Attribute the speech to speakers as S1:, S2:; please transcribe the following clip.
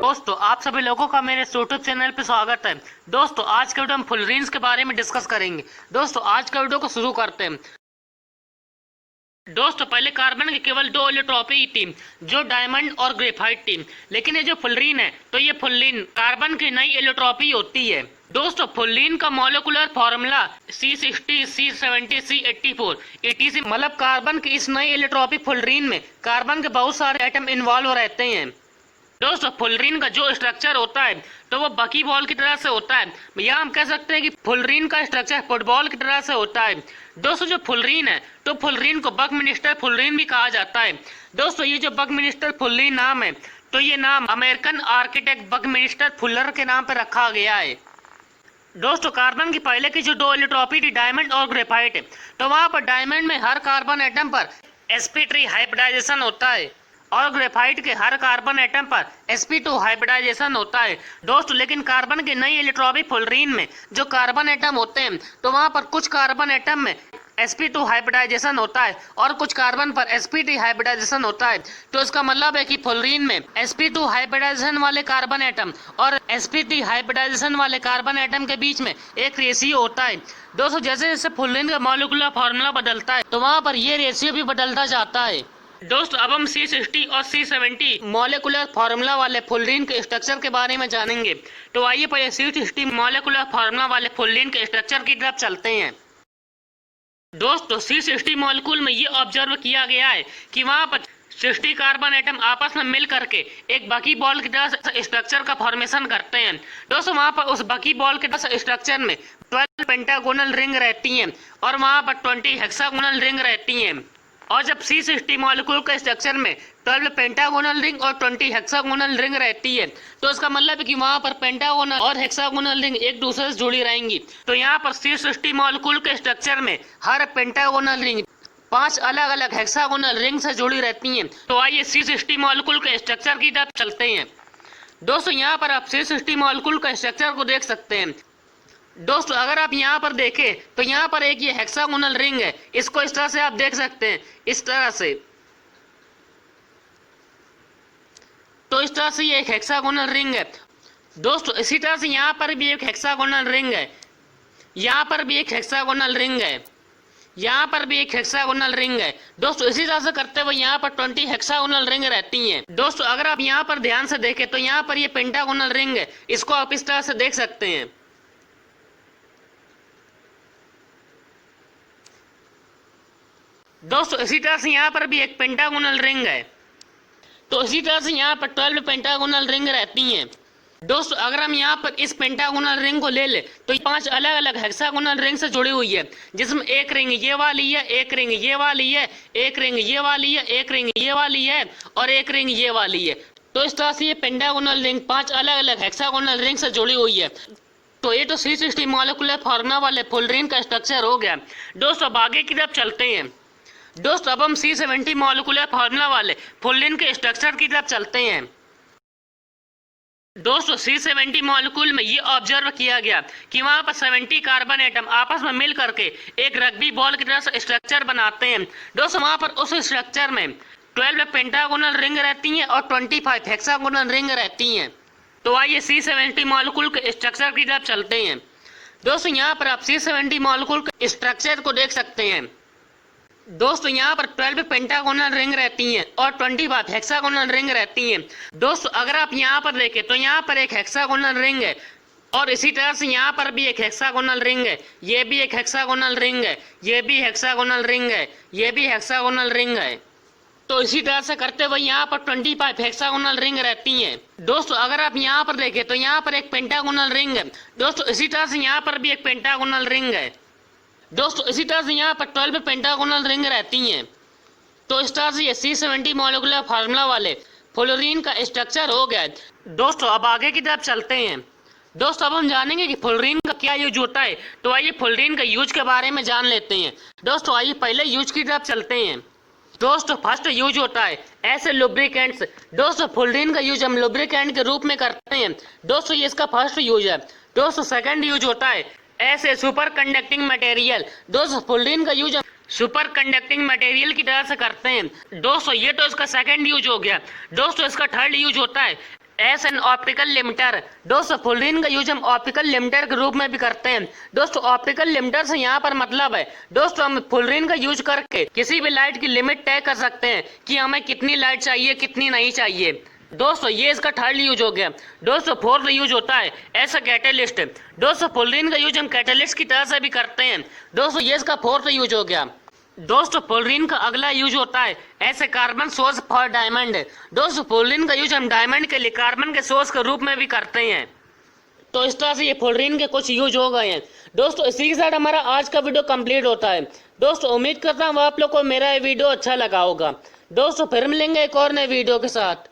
S1: दोस्तों आप सभी लोगों का मेरे यूट्यूब चैनल पे स्वागत है। दोस्तों आज के वीडियो हम फुलरीन्स के बारे में डिस्कस करेंगे। दोस्तों आज का वीडियो को शुरू करते हैं। दोस्तों पहले कार्बन की केवल दो एलियोट्रॉपी थी, जो डायमंड और ग्रेफाइट थी, लेकिन ये जो फुलरीन है तो ये फुलरीन कार्बन की नई एलियोट्रॉपी होती है। दोस्तों फुलरीन का molecular formula C60 C70 C84 etc, मतलब कार्बन की इस नई एलियोट्रॉपी फुलरीन में कार्बन के बहुत सारे एटम इन्वॉल्व रहते हैं। दोस्तों फुलरीन का जो स्ट्रक्चर होता है तो वो बकी बॉल की तरह से होता है, या हम कह सकते हैं कि फुलरीन का स्ट्रक्चर फुटबॉल की तरह से होता है। दोस्तों जो फुलरीन है तो फुलरीन को बकमिनिस्टर फुलरीन भी कहा जाता है। दोस्तों ये जो बकमिनिस्टर फुलरीन नाम है तो ये नाम अमेरिकन आर्किटेक्ट बकमिनिस्टर फुलर के नाम पर रखा गया है। दोस्तों कार्बन की पहले की जो दो एलियोट्रॉपी थी डायमंड और ग्रेफाइट, तो वहां पर डायमंड में हर कार्बन एटम पर sp3 हाइब्रिडाइजेशन होता है और ग्रेफाइट के हर कार्बन एटम पर sp2 हाइब्रिडाइजेशन होता है। दोस्तों लेकिन कार्बन के नई एलियोट्रॉपी फुलरीन में जो कार्बन एटम होते हैं तो वहां पर कुछ कार्बन एटम में sp2 हाइब्रिडाइजेशन होता है और कुछ कार्बन पर sp3 हाइब्रिडाइजेशन होता है। तो इसका मतलब है कि फुलरीन में sp2 हाइब्रिडाइजेशन वाले कार्बन एटम और sp3 हाइब्रिडाइजेशन वाले कार्बन एटम के बीच में एक रेशियो होता है। दोस्तों जैसे जैसे फुलरीन का मॉलिक्यूलर फॉर्मूला बदलता है तो वहां पर ये रेशियो भी बदलता जाता है। दोस्तों अब हम C60 और C70 मॉलिक्यूलर फार्मूला वाले फुलरीन के स्ट्रक्चर के बारे में जानेंगे। तो आइए पहले C60 मॉलिक्यूलर फार्मूला वाले फुलरीन के स्ट्रक्चर की तरफ चलते हैं। दोस्तों C60 मॉलिक्यूल में ये ऑब्जर्व किया गया है कि वहां पर 60 कार्बन एटम आपस में मिल करके एक बकी बॉल की तरह स्ट्रक्चर का फॉर्मेशन करते हैं। दोस्तों वहां पर उस बकी बॉल के तरह स्ट्रक्चर में 12 पेंटागोनल रिंग रहती हैं और वहां पर 20 हेक्सागोनल रिंग रहती हैं। और जब C60 मॉलिक्यूल के स्ट्रक्चर में 12 पेंटागोनल रिंग और 20 हेक्सागोनल रिंग रहती है, तो इसका मतलब है कि वहां पर पेंटागोनल और हेक्सागोनल रिंग एक दूसरे से जुड़ी रहेंगी। तो यहाँ पर C60 मॉलिक्यूल के स्ट्रक्चर में हर पेंटागोनल रिंग 5 अलग अलग हेक्सागोनल रिंग से जुड़ी रहती हैं। तो आइए C60 मॉलिक्यूल के स्ट्रक्चर की तरफ चलते हैं। दोस्तों यहाँ पर आप C60 मॉलिक्यूल का स्ट्रक्चर को देख सकते हैं। दोस्तों अगर आप यहाँ पर देखें तो यहाँ पर एक ये हेक्सागोनल रिंग है, इसको इस तरह से आप देख सकते हैं, इस तरह से। तो इस तरह से ये एक हेक्सागोनल रिंग है। दोस्तों इसी तरह से यहाँ पर भी एक हेक्सागोनल रिंग है, यहाँ पर भी एक हेक्सागोनल रिंग है, यहाँ पर भी एक हेक्सागोनल रिंग है। दोस्तों इसी तरह से करते हुए यहाँ पर 20 हेक्सागोनल रिंग रहती हैं। दोस्तों अगर आप यहाँ पर ध्यान से देखें तो यहाँ पर ये पेंटागोनल रिंग है, इसको आप इस तरह से देख सकते हैं। दोस्तों इसी तरह से यहाँ पर भी एक पेंटागोनल रिंग है। तो इसी तरह से यहाँ पर 12 पेंटागोनल रिंग रहती हैं। दोस्तों अगर हम यहाँ पर इस पेंटागोनल रिंग को ले ले तो 5 अलग अलग हेक्सागोनल रिंग से जुड़ी हुई है, जिसमें एक रिंग ये वाली है, एक रिंग ये वाली है, एक रिंग ये वाली है, एक रिंग ये वाली है और एक रिंग ये वाली है। तो इस तरह से ये पेंटागोनल रिंग 5 अलग अलग हेक्सागोनल रिंग से जुड़ी हुई है। तो ये तो C60 मॉलिक्यूलर फार्मूला वाले फुलरीन का स्ट्रक्चर हो गया। दोस्तों अब आगे की तरफ चलते हैं। दोस्तों अब हम C70 मॉलिक्यूलर फार्मूला वाले फुलरीन के स्ट्रक्चर की तरफ चलते हैं। दोस्तों C70 मॉलिक्यूल में ये ऑब्जर्व किया गया कि वहां पर 70 कार्बन एटम आपस में मिल करके एक रग्बी बॉल की तरह से स्ट्रक्चर बनाते हैं। दोस्तों वहां पर उस स्ट्रक्चर में 12 पेंटागोनल रिंग रहती हैं और 25 हेक्सागोनल रिंग रहती हैं। तो आइए C70 मॉलिक्यूल के स्ट्रक्चर की तरफ चलते हैं। दोस्तों यहाँ पर आप C70 मॉलिक्यूल के स्ट्रक्चर को देख सकते हैं। दोस्तों यहाँ पर 12 पेंटागोनल रिंग रहती हैं और 25 हेक्सागोनल रिंग रहती हैं। दोस्तों अगर आप यहाँ पर देखें तो यहाँ पर एक हेक्सागोनल रिंग है और इसी तरह से यहाँ पर भी एक हेक्सागोनल रिंग है, ये भी एक हेक्सागोनल रिंग है, ये भी हेक्सागोनल रिंग है, ये भी हेक्सागोनल रिंग है। तो इसी तरह से करते हुए यहाँ पर 25 हेक्सागोनल रिंग रहती हैं। दोस्तों अगर आप यहाँ पर देखें तो यहाँ पर एक पेंटागोनल रिंग है। दोस्तों इसी तरह से यहाँ पर भी एक पेंटागोनल रिंग है। दोस्तों इसी तरह से यहाँ पर 12 पेंटागोनल रिंग रहती हैं। तो इस तरह से ये C70 मॉलिक्यूलर फार्मूला वाले फुलरीन का स्ट्रक्चर हो गया। दोस्तों अब आगे की तरफ चलते हैं। दोस्तों अब हम जानेंगे कि फुलरीन का क्या यूज होता है। तो आइए फुलरीन का यूज के बारे में जान लेते हैं। दोस्तों आइए पहले यूज की तरफ चलते हैं। दोस्तों फर्स्ट यूज होता है ऐसे लुब्रिकेंट्स। दोस्तों फुलरीन का यूज हम लुब्रिकेंट के रूप में करते हैं। दोस्तों ये इसका फर्स्ट यूज है। दोस्तों सेकंड यूज होता है ऐसे सुपर कंडक्टिंग मटेरियल। दोस्तों फुलरीन का यूज सुपर कंडक्टिंग मटेरियल की तरह से करते हैं। दोस्तों ये तो इसका सेकंड यूज हो गया। दोस्तों इसका थर्ड यूज होता है एस एन ऑप्टिकल लिमिटर। दोस्तों फुलरीन का यूज हम ऑप्टिकल लिमिटर के रूप में भी करते हैं। दोस्तों ऑप्टिकल लिमिटर से यहाँ पर मतलब है दोस्तों हम फुलरीन का यूज करके किसी भी लाइट की लिमिट तय कर सकते हैं कि हमें कितनी लाइट चाहिए कितनी नहीं चाहिए। दोस्तों ये इसका थर्ड यूज हो गया। दोस्तों फोर्थ यूज होता है एज अ कैटलिस्ट। दोस्तों फुलरीन का यूज हम कैटलिस्ट की तरह से भी करते हैं। दोस्तों ये इसका फोर्थ यूज हो गया। दोस्तों फुलरीन का अगला यूज होता है as a carbon source for diamond. दोस्तों फुलरीन का यूज हम डायमंड के लिए कार्बन के सोर्स के रूप में भी करते हैं। तो इस तरह से ये फुलरीन के कुछ यूज हो गए हैं। दोस्तों इसी के साथ हमारा आज का वीडियो कंप्लीट होता है। दोस्तों उम्मीद करता हूँ आप लोग को मेरा ये वीडियो अच्छा लगा होगा। दोस्तों फिर मिलेंगे एक और नए वीडियो के साथ।